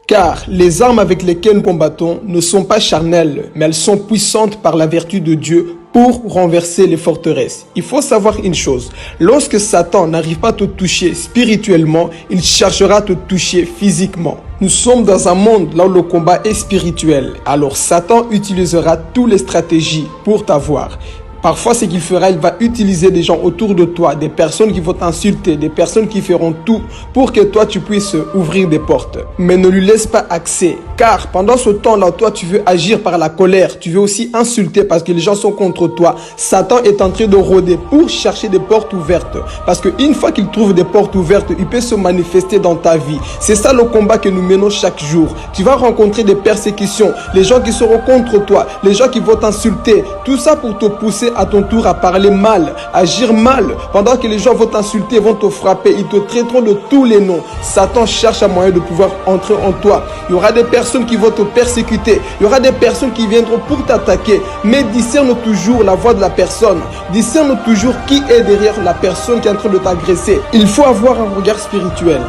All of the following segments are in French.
Car les armes avec lesquelles nous combattons ne sont pas charnelles, mais elles sont puissantes par la vertu de Dieu pour renverser les forteresses. Il faut savoir une chose, lorsque Satan n'arrive pas à te toucher spirituellement, il cherchera à te toucher physiquement. Nous sommes dans un monde là où le combat est spirituel, alors Satan utilisera toutes les stratégies pour t'avoir. Parfois, ce qu'il fera, il va utiliser des gens autour de toi, des personnes qui vont t'insulter, des personnes qui feront tout pour que toi, tu puisses ouvrir des portes. Mais ne lui laisse pas accès, car pendant ce temps-là, toi, tu veux agir par la colère, tu veux aussi insulter parce que les gens sont contre toi. Satan est en train de rôder pour chercher des portes ouvertes, parce qu'une fois qu'il trouve des portes ouvertes, il peut se manifester dans ta vie. C'est ça le combat que nous menons chaque jour. Tu vas rencontrer des persécutions, les gens qui seront contre toi, les gens qui vont t'insulter, tout ça pour te pousser à ton tour à parler mal, agir mal. Pendant que les gens vont t'insulter, vont te frapper, ils te traiteront de tous les noms. Satan cherche un moyen de pouvoir entrer en toi. Il y aura des personnes qui vont te persécuter, il y aura des personnes qui viendront pour t'attaquer. Mais discerne toujours la voix de la personne, discerne toujours qui est derrière la personne qui est en train de t'agresser. Il faut avoir un regard spirituel.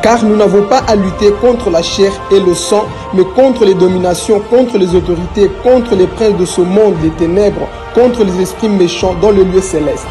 Car nous n'avons pas à lutter contre la chair et le sang, mais contre les dominations, contre les autorités, contre les princes de ce monde des ténèbres, contre les esprits méchants dans le lieu céleste.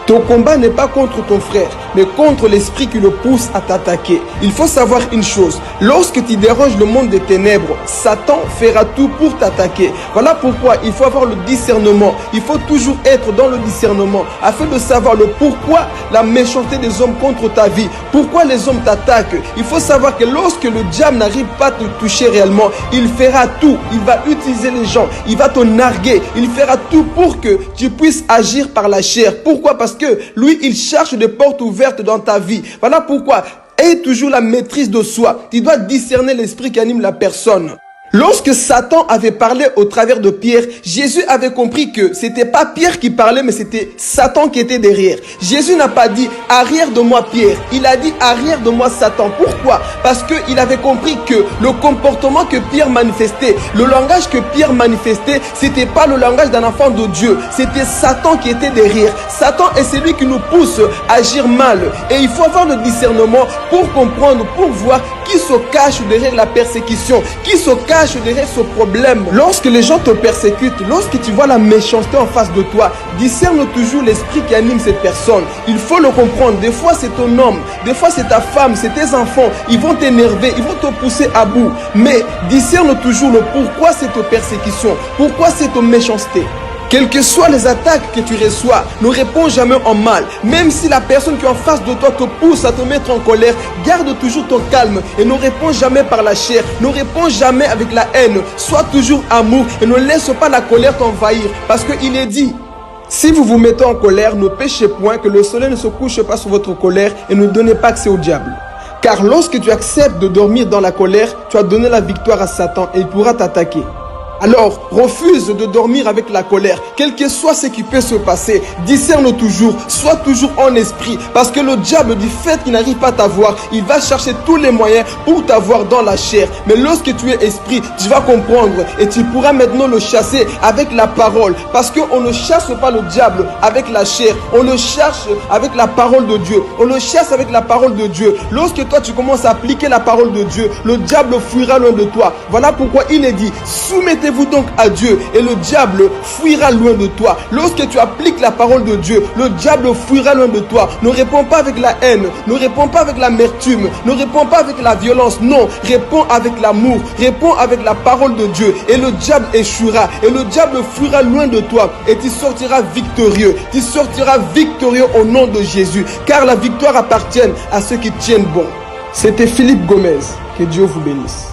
Ton combat n'est pas contre ton frère, mais contre l'esprit qui le pousse à t'attaquer. Il faut savoir une chose, lorsque tu déranges le monde des ténèbres, Satan fera tout pour t'attaquer. Voilà pourquoi il faut avoir le discernement. Il faut toujours être dans le discernement, afin de savoir le pourquoi la méchanceté des hommes contre ta vie, pourquoi les hommes t'attaquent. Il faut savoir que lorsque le diable n'arrive pas à te toucher réellement, il fera tout. Il va utiliser les gens, il va te narguer, il fera tout pour que tu puisses agir par la chair. Pourquoi? Parce que lui, il cherche des portes ouvertes dans ta vie. Voilà pourquoi, aie toujours la maîtrise de soi. Tu dois discerner l'esprit qui anime la personne. Lorsque Satan avait parlé au travers de Pierre, Jésus avait compris que c'était pas Pierre qui parlait, mais c'était Satan qui était derrière. Jésus n'a pas dit « arrière de moi Pierre », il a dit « arrière de moi Satan ». Pourquoi? Parce qu'il avait compris que le comportement que Pierre manifestait, le langage que Pierre manifestait, c'était pas le langage d'un enfant de Dieu, c'était Satan qui était derrière. Satan est celui qui nous pousse à agir mal. Et il faut avoir le discernement pour comprendre, pour voir qui se cache derrière la persécution, qui se cache derrière ce problème. Lorsque les gens te persécutent, lorsque tu vois la méchanceté en face de toi, discerne toujours l'esprit qui anime cette personne. Il faut le comprendre. Des fois c'est ton homme, des fois c'est ta femme, c'est tes enfants. Ils vont t'énerver, ils vont te pousser à bout. Mais discerne toujours le pourquoi cette persécution, pourquoi cette méchanceté. Quelles que soient les attaques que tu reçois, ne réponds jamais en mal. Même si la personne qui est en face de toi te pousse à te mettre en colère, garde toujours ton calme et ne réponds jamais par la chair. Ne réponds jamais avec la haine. Sois toujours amour et ne laisse pas la colère t'envahir. Parce qu'il est dit, si vous vous mettez en colère, ne péchez point, que le soleil ne se couche pas sur votre colère et ne donnez pas accès au diable. Car lorsque tu acceptes de dormir dans la colère, tu as donné la victoire à Satan et il pourra t'attaquer. Alors, refuse de dormir avec la colère. Quel que soit ce qui peut se passer, discerne toujours, sois toujours en esprit. Parce que le diable, du fait qu'il n'arrive pas à t'avoir, il va chercher tous les moyens pour t'avoir dans la chair. Mais lorsque tu es esprit, tu vas comprendre et tu pourras maintenant le chasser avec la parole. Parce qu'on ne chasse pas le diable avec la chair, on le cherche avec la parole de Dieu. On le chasse avec la parole de Dieu. Lorsque toi tu commences à appliquer la parole de Dieu, le diable fuira loin de toi. Voilà pourquoi il est dit, soumettez-vous donc à Dieu et le diable fuira loin de toi. Lorsque tu appliques la parole de Dieu, le diable fuira loin de toi. Ne réponds pas avec la haine, ne réponds pas avec l'amertume, ne réponds pas avec la violence. Non, réponds avec l'amour, réponds avec la parole de Dieu et le diable échouera et le diable fuira loin de toi et tu sortiras victorieux. Tu sortiras victorieux au nom de Jésus, car la victoire appartient à ceux qui tiennent bon. C'était Philippe Gomez. Que Dieu vous bénisse.